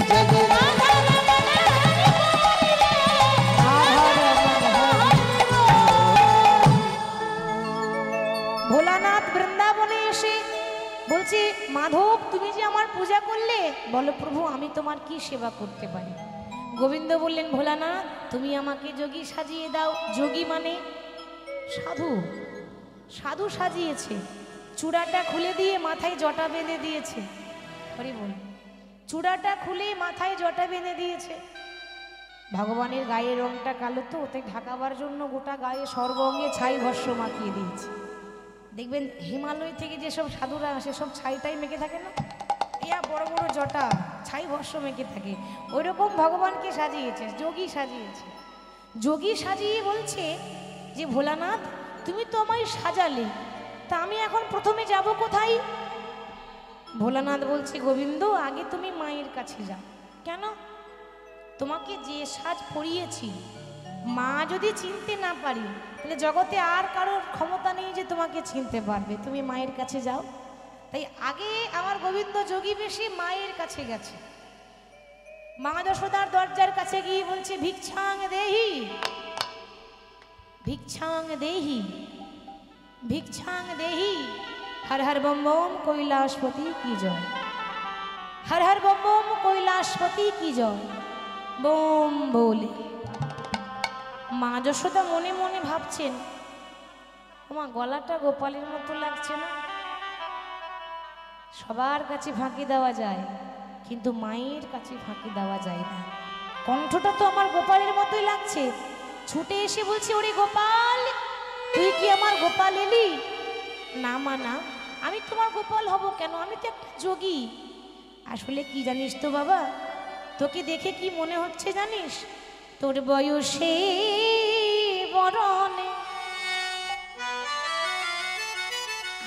जय जय राधा रमन हरि बोल रे राधा रमन हरि बोल। ভোলানাথ বৃন্দাবনে এসে বলছে মাধব তুমি যে আমার পূজা করলে বলো প্রভু আমি তোমার কি সেবা করতে পারি। গোবিন্দ বললেন ভোলানাথ তুমি আমাকে যোগী সাজিয়ে দাও। যোগী মানে সাধু, সাধু সাজিয়েছে। চূড়াটা খুলে দিয়ে মাথায় জটা বেঁধে দিয়েছে। হরি বল। চূড়াটা খুলে মাথায় জটা বেঁধে দিয়েছে। ভগবানের গায়ের রংটা কালো তো ওতে ঢাকাবার জন্য গোটা গায়ে সর্বঙ্গে ছাই ভস্য মাখিয়ে দিয়েছে। দেখবেন হিমালয় থেকে যেসব সাধুরা আসে সব ছাইটাই মেখে থাকে না, ইয়া বড় বড় জটা ছাই ভস্য মেখে থাকে, ওই রকম ভগবানকে সাজিয়েছে, যোগী সাজিয়েছে। যোগী সাজিয়ে বলছে যে ভোলানাথ তুমি তো আমায় সাজালে, তা আমি এখন প্রথমে যাব কোথায়? ভোলানাথ বলছে গোবিন্দ আগে তুমি মায়ের কাছে যাও। কেন? তোমাকে যে সাজ পরিয়েছি মা যদি চিনতে না পারি তাহলে জগতে আর কারোর ক্ষমতা নেই যে তোমাকে চিনতে পারবে। তুমি মায়ের কাছে যাও। তাই আগে আমার গোবিন্দ যোগী বেশি মায়ের কাছে গেছে। মা যশোদার দরজার কাছে গিয়ে বলছে ভিক্ষাং দেহি ভিক্ষাং দেহি ভিক্ষাং দেহি হর হর বম বম কৈলাসপতি কি জয়, হর হর বম বম কৈলাসপতি কি জয় বোম বলে। মা যশোদা মনে মনে ভাবছেন আমার গলাটা গোপালের মতো লাগছে না। সবার কাছে ফাঁকি দেওয়া যায় কিন্তু মায়ের কাছে ফাঁকি দেওয়া যায় না। কণ্ঠটা তো আমার গোপালের মতোই লাগছে। ছুটে এসে বলছে ওরে গোপাল তুই কি আমার গোপাল এলি? না মা না, আমি তোমার গোপাল হব কেন? আমি তো একটা যোগী। আসলে কি জানিস তো বাবা, তোকে দেখে কি মনে হচ্ছে জানিস? তোর বয়সে বরণে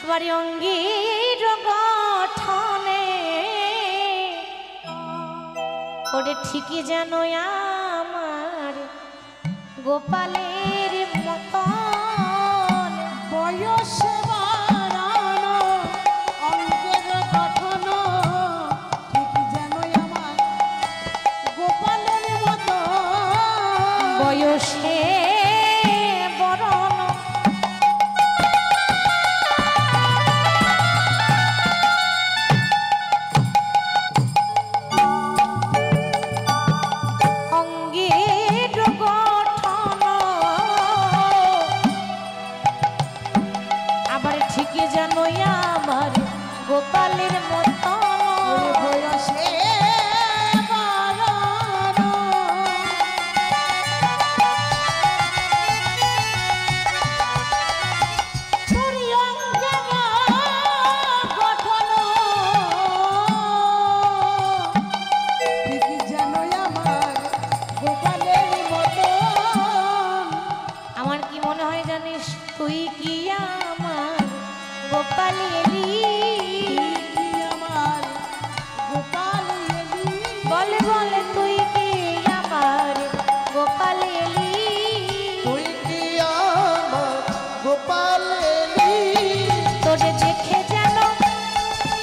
আবার অঙ্গের গঠনে ওরে ঠিকই যেন আমার গোপালের মতন। বয়সে বাড়ানো অঙ্গের গঠন ঠিক যেন আমার গোপালের মতো। বয়সে বরণ অঙ্গের গঠন আবার ঠিকই জানো আমার গোপালের মতো। বয়সে বাড়ানো তোরি অঙ্গের গঠন ঠিক যেন আমার গোপালের মতো। আমার কি মনে হয় জানিস তুই কি আমার গোপাল এলি? কি আমার গোপাল এলি? বলে বলে তুই কি আমার গোপাল এলি? তুই কি আমার গোপাল এলি? তোরে দেখে যেন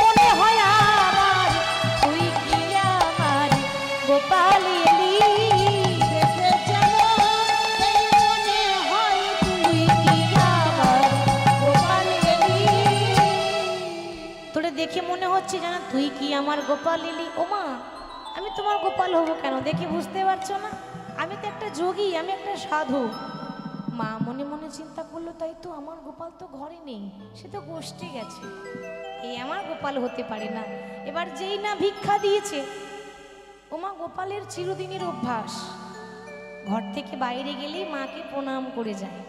মনে হয় আমার তুই কি আমার গোপাল এলি? দেখে যেন এই মনে হয় তুই কি আমার গোপাল এলি? তোরে দেখে মনে হচ্ছে যেন তুই কি আমার গোপাল এলি। ওমা আমি তোমার গোপাল হব কেন? দেখে বুঝতে পারছো না আমি তো একটা যোগী, আমি একটা সাধু। মা মনে মনে চিন্তা করলো তাই তো আমার গোপাল তো ঘরে নেই, সে তো গোষ্ঠী গেছে, এই আমার গোপাল হতে পারে না। এবার যেই না ভিক্ষা দিয়েছে ওমা গোপালের চিরদিনের অভ্যাস ঘর থেকে বাইরে গেলেই মাকে প্রণাম করে যায়।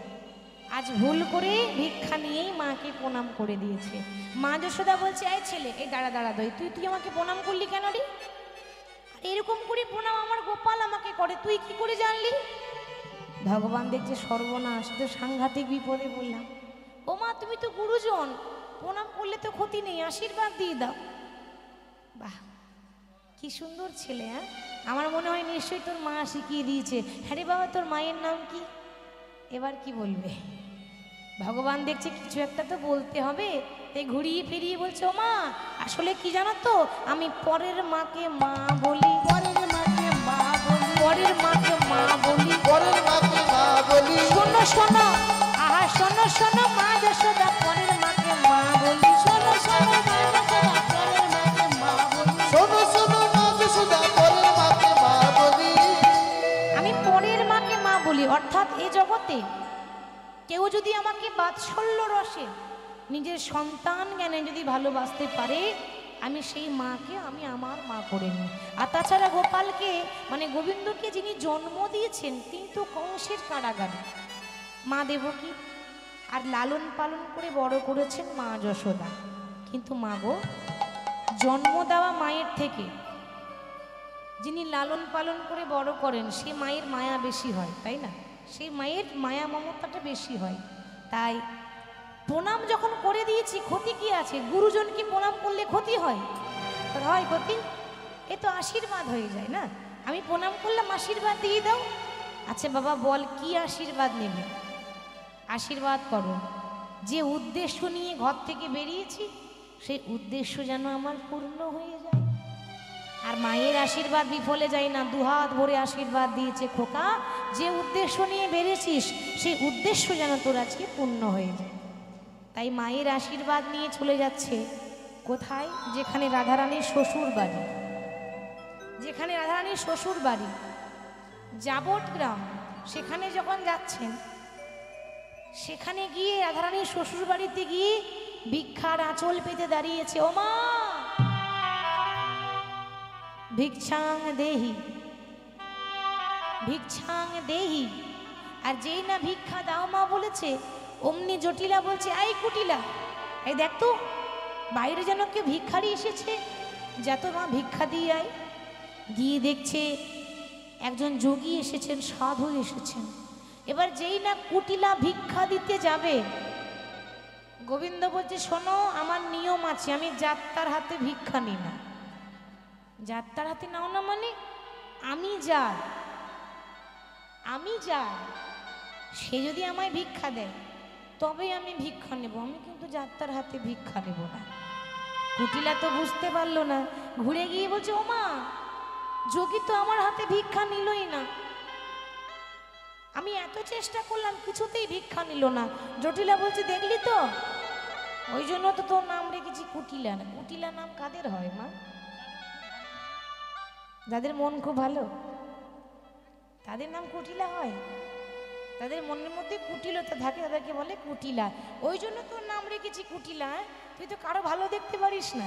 আজ ভুল করে ভিক্ষা নিয়েই মাকে প্রণাম করে দিয়েছে। মা যশোদা বলছে এই ছেলে এই দাঁড়া দাঁড়া দই তুই তুই আমাকে প্রণাম করলি কেন রে? আর এরকম করে প্রণাম আমার গোপাল আমাকে করে, তুই কি করে জানলি? ভগবান দেখছে সর্বনাশ, তো সাংঘাতিক বিপদে বললাম ও মা তুমি তো গুরুজন, প্রণাম করলে তো ক্ষতি নেই, আশীর্বাদ দিয়ে দাও। বাহ, কি সুন্দর ছেলে। হ্যাঁ, আমার মনে হয় নিশ্চয়ই তোর মা শিখিয়ে দিয়েছে। হ্যাঁ রে বাবা, তোর মায়ের নাম কি? এবার কি বলবে? ভগবান দেখছে কিছু একটা তো বলতে হবে, তাই ঘুরিয়ে ফিরিয়ে বলছে, ও মা আসলে কি জানো তো, আমি পরের মাকে মা বলি, পরের মাকে মা বলি, পরের মাকে মা বলি, পরের মাকে মা বলি। শোনো শোনো, আহা শোনো শোনো মা যশোদা, পরের মাকে মা বলি, শোনো শোনো মা যশোদা, পরের মাকে মা বলি, শোনো শোনো মা যশোদা, পরের মাকে মা বলি। আমি পরের মাকে মা বলি। অর্থাৎ এ জগতে কেউ যদি আমাকে বাৎসল্য রসে নিজের সন্তান জ্ঞানে যদি ভালোবাসতে পারে, আমি সেই মাকে আমি আমার মা করে নিই। আর তাছাড়া গোপালকে মানে গোবিন্দকে যিনি জন্ম দিয়েছেন তিনি তো কংসের কারাগারে, মা দেবকী, আর লালন পালন করে বড় করেছেন মা যশোদা। কিন্তু মা গো, জন্ম দেওয়া মায়ের থেকে যিনি লালন পালন করে বড় করেন সে মায়ের মায়া বেশি হয়, তাই না? সেই মায়ের মায়া মমতাটা বেশি হয়। তাই প্রণাম যখন করে দিয়েছি, ক্ষতি কি আছে? গুরুজনকে প্রণাম করলে ক্ষতি হয়? হয় ক্ষতি? এ তো আশীর্বাদ হয়ে যায় না। আমি প্রণাম করলাম, আশীর্বাদ দিয়ে দাও। আচ্ছা বাবা বল, কি আশীর্বাদ নেবে? আশীর্বাদ করো যে উদ্দেশ্য নিয়ে ঘর থেকে বেরিয়েছি সেই উদ্দেশ্য যেন আমার পূর্ণ হয়ে যায়। আর মায়ের আশীর্বাদ বিফলে যায় না, দুহাত ভরে আশীর্বাদ দিয়েছে, খোকা যে উদ্দেশ্য নিয়ে বেরিয়েছিস সেই উদ্দেশ্য যেন তোর আজকে পূর্ণ হয়ে যায়। তাই মায়ের আশীর্বাদ নিয়ে চলে যাচ্ছে কোথায়? যেখানে রাধারানীর শ্বশুর বাড়ি, যেখানে রাধারানীর শ্বশুর বাড়ি যাবট গ্রাম, সেখানে যখন যাচ্ছেন সেখানে গিয়ে রাধারানীর শ্বশুর বাড়িতে গিয়ে ভিক্ষার আঁচল পেতে দাঁড়িয়েছে। ও মা ভিক্ষাং দেহি, ভিক্ষাং দেহি। আর যেই না ভিক্ষা দাও মা বলেছে, অমনি জটিলা বলছে, এই কুটিলা, এই দেখ তো বাইরে যেন কেউ ভিক্ষারি এসেছে, যা তো মা ভিক্ষা দিয়ে আয়। গিয়ে দেখছে একজন যোগী এসেছেন, সাধু এসেছেন। এবার যেই না কুটিলা ভিক্ষা দিতে যাবে, গোবিন্দ বলছে, শোনো আমার নিয়ম আছে, আমি যাত্রার হাতে ভিক্ষা নিই না। যাত্রার হাতে নাও না মানে আমি যাই, আমি যাই, সে যদি আমায় ভিক্ষা দেয় তবে আমি ভিক্ষা নেব, আমি কিন্তু যাত্রার হাতে ভিক্ষা নেব না। কুটিলা তো বুঝতে পারলো না, ঘুরে গিয়ে বলছে, ও মা যোগী তো আমার হাতে ভিক্ষা নিলই না, আমি এত চেষ্টা করলাম কিছুতেই ভিক্ষা নিল না। জটিলা বলছে, দেখলি তো, ওই জন্য তো তোর নাম রেখেছি কুটিলা। না, কুটিলা নাম কাদের হয় মা? যাদের মন খুব ভালো তাদের নাম কুটিলা হয়। তাদের মনের মধ্যে কুটিলতা থাকে, তাদেরকে বলে কুটিলা। ওই জন্য তোর নাম রেখেছি কুটিলা। তুই তো কারো ভালো দেখতে পারিস না।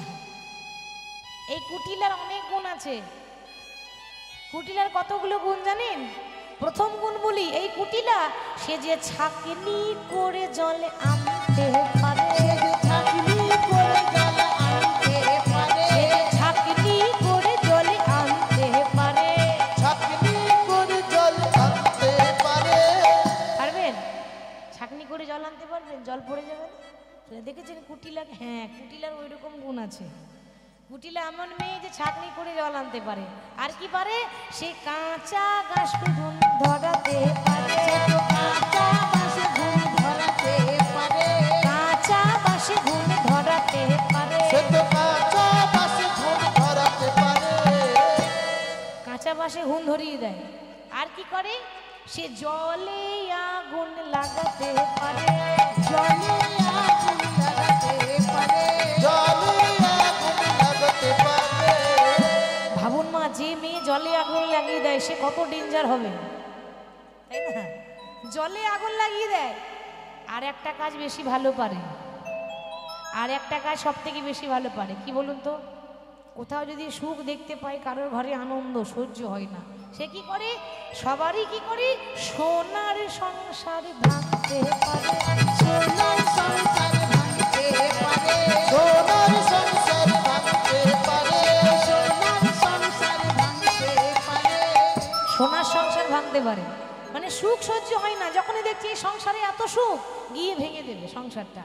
এই কুটিলার অনেক গুণ আছে। কুটিলার কতগুলো গুণ জানেন? প্রথম গুণ বলি, এই কুটিলা সে যে ছাঁকনি করে জলে আনতে পারে, ছাঁকনি করে জলে আনতে পারে, ছাঁকনি করে জলে আনতে পারে। ছাঁকনি করে জল আনতে পারে। পারবেন? ছাঁকনি করে জল আনতে পারবেন? জল পড়ে যাবে না? দেখেছেন কুটিলা? হ্যাঁ, কুটিলার ওই রকম গুণ আছে। কুটিলা এমন মেয়ে যে ছাঁকনি করে জল আনতে পারে। আর কি পারে? সে কাঁচা গাছ ধুন ধরাতে পারে, কাঁচা বাঁশে ঘুম ধরাতে পারে, কাঁচা বাঁশে ঘুম ধরাতে পারে। সে তো কাঁচা বাঁশে ঘুম ধরাতে পারে। কাঁচা বাঁশে ঘুম ধরিয়ে দেয়। আর কি করে? সে জলে আগুন লাগাতে পারে, জলে আগুন লাগাতে পারে, জলে আগুন লাগাতে পারে। ভাবুন মা, যে মেয়ে জলে আগুন লাগিয়ে দেয় সে কত ডেঞ্জার হবে, তাই না? জলে আগুন লাগিয়ে দেয়। আর একটা কাজ বেশি ভালো পারে, আর একটা কাজ সব থেকে বেশি ভালো পারে। কি বলুন তো? কোথাও যদি সুখ দেখতে পায়, কারোর ঘরে আনন্দ সহ্য হয় না, সে কি করে? সবারই কি করে? সোনার সংসার ভাঙতে পারে, সোনার সংসার ভাঙতে পারে, সোনার সংসার ভাঙতে পারে। সোনার সংসার ভাঙতে পারে। সোনার সংসার ভাঙতে পারে মানে সুখ সহ্য হয় না, যখনই দেখছি এই সংসারে এত সুখ, গিয়ে ভেঙে দেবে সংসারটা।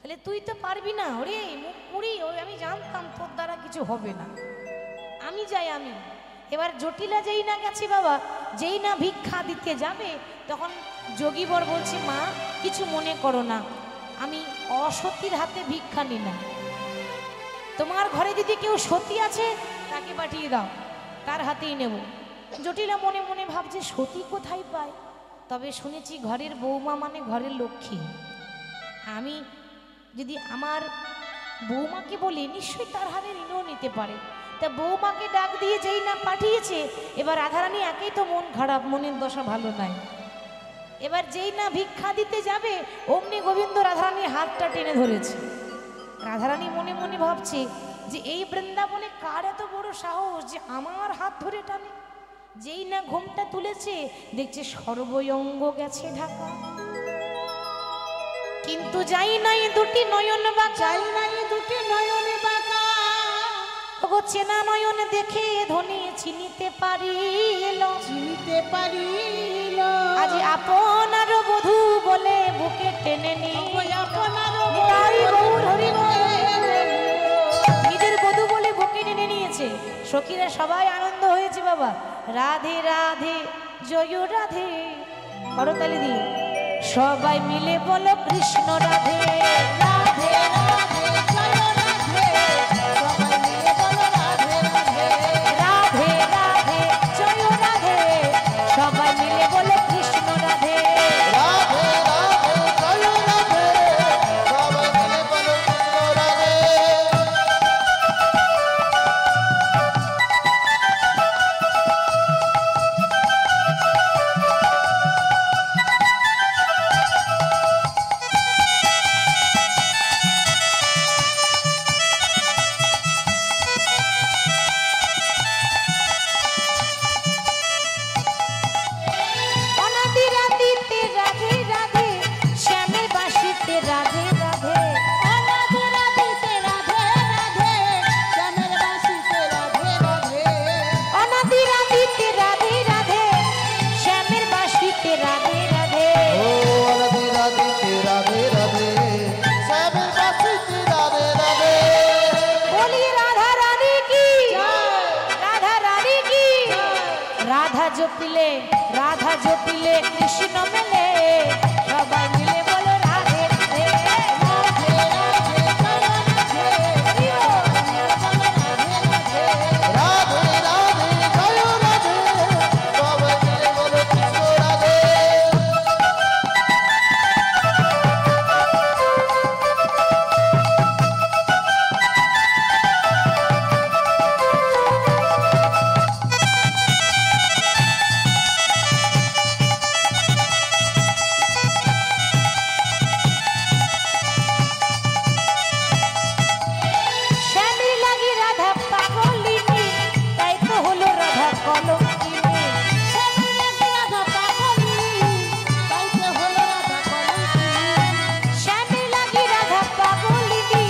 তাহলে তুই তো পারবি না, ওরে মুখ পুরি, ওই আমি জানতাম তোর দ্বারা কিছু হবে না, আমি যাই আমি। এবার জটিলা যেই না গেছে বাবা, যেই না ভিক্ষা দিতে যাবে, তখন যোগীবর বলছে, মা কিছু মনে করো না, আমি অসতীর হাতে ভিক্ষা নি না, তোমার ঘরে যদি কেউ সতী আছে তাকে পাঠিয়ে দাও, তার হাতেই নেব। জটিলা মনে মনে ভাবছে সতী কোথায় পায়, তবে শুনেছি ঘরের বৌমা মানে ঘরের লক্ষ্মী, আমি যদি আমার বৌমাকে বলি নিশ্চয়ই তার হাতে ঋণও নিতে পারে। তা বৌমাকে ডাক দিয়ে যেই না পাঠিয়েছে, এবার রাধারানী একেই তো মন খারাপ, মনের দশা ভালো নাই। এবার যেই না ভিক্ষা দিতে যাবে, অমনি গোবিন্দ রাধারানীর হাতটা টেনে ধরেছে। রাধারানী মনে মনে ভাবছে যে এই বৃন্দাবনে কার এত বড় সাহস যে আমার হাত ধরে টানে। যেই না ঘোমটা তুলেছে, দেখছে সর্বঙ্গ গেছে ঢাকা, কিন্তু যাই নাই দুটি নয়ন বাঁকা, চাই নাই দুটি নয়নে বাঁকা, ওগো চেনা নয়ন দেখে ধনী চিনিতে পারিল, চিনিতে পারিল আজ আপনার বধূ বলে বুকে টেনে নিয়ে আপনার নিতাই গৌর হরি বল। নিজের বধূ বলে বুকে টেনে নিয়েছে, সখীরা সবাই আনন্দ হয়েছে বাবা। রাধে রাধে জয় রাধে, করতালি দিয়ে সবাই মিলে বলো কৃষ্ণ রাধে রাধে রাধে জয় রাধে, সবাই মিলে বলো রাধে রাধে, রাধে রাধে জয় রাধে, সবাই মিলে বলো কৃষ্ণ রাধে। রাধে রাধে জয় রাধে, সবাই মিলে বলো কৃষ্ণ রাধে। অনাদি রাধিতে রাধে রাধে, শ্যামের বাঁশিতে রাধে রাধে, অনাদি রাধিতে রাধে রাধে, শ্যামের বাঁশিতে রাধে রাধে, অনাদি রাধিতে রাধে রাধে, শ্যামের বাঁশিতে রাধে রাধে। ও রাধে রাধে রাধে রাধে, শ্যামের বাঁশিতে রাধে রাধে। বলি রাধা রানী কি, রাধা রানী কি, রাধা জপিলে রাধা জপিলে কৃষ্ণ মেলে, সবাই মিলে বলো রাধে রাধে রাধে রাধে জয় রাধে, রাধে রাধে জয় রাধে, সবাই মিলে বলো কৃষ্ণ রাধে। শ্যামের লাগি রাধা পাগলিনী, তাই তো হলো রাধা কলঙ্কিনী। শ্যামের লাগি রাধা পাগলিনী, তাই তো হলো রাধা কলঙ্কিনী। শ্যামের লাগি রাধা পাগলিনী,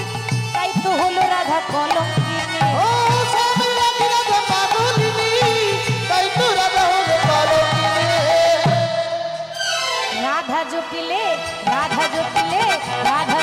তাই তো হলো রাধা কলঙ্কিনী। ও শ্যামের লাগি রাধা পাগলিনী, তাই তো রাধা হলো কলঙ্কিনী। রাধা জপিলে রাধা জপিলে রাধা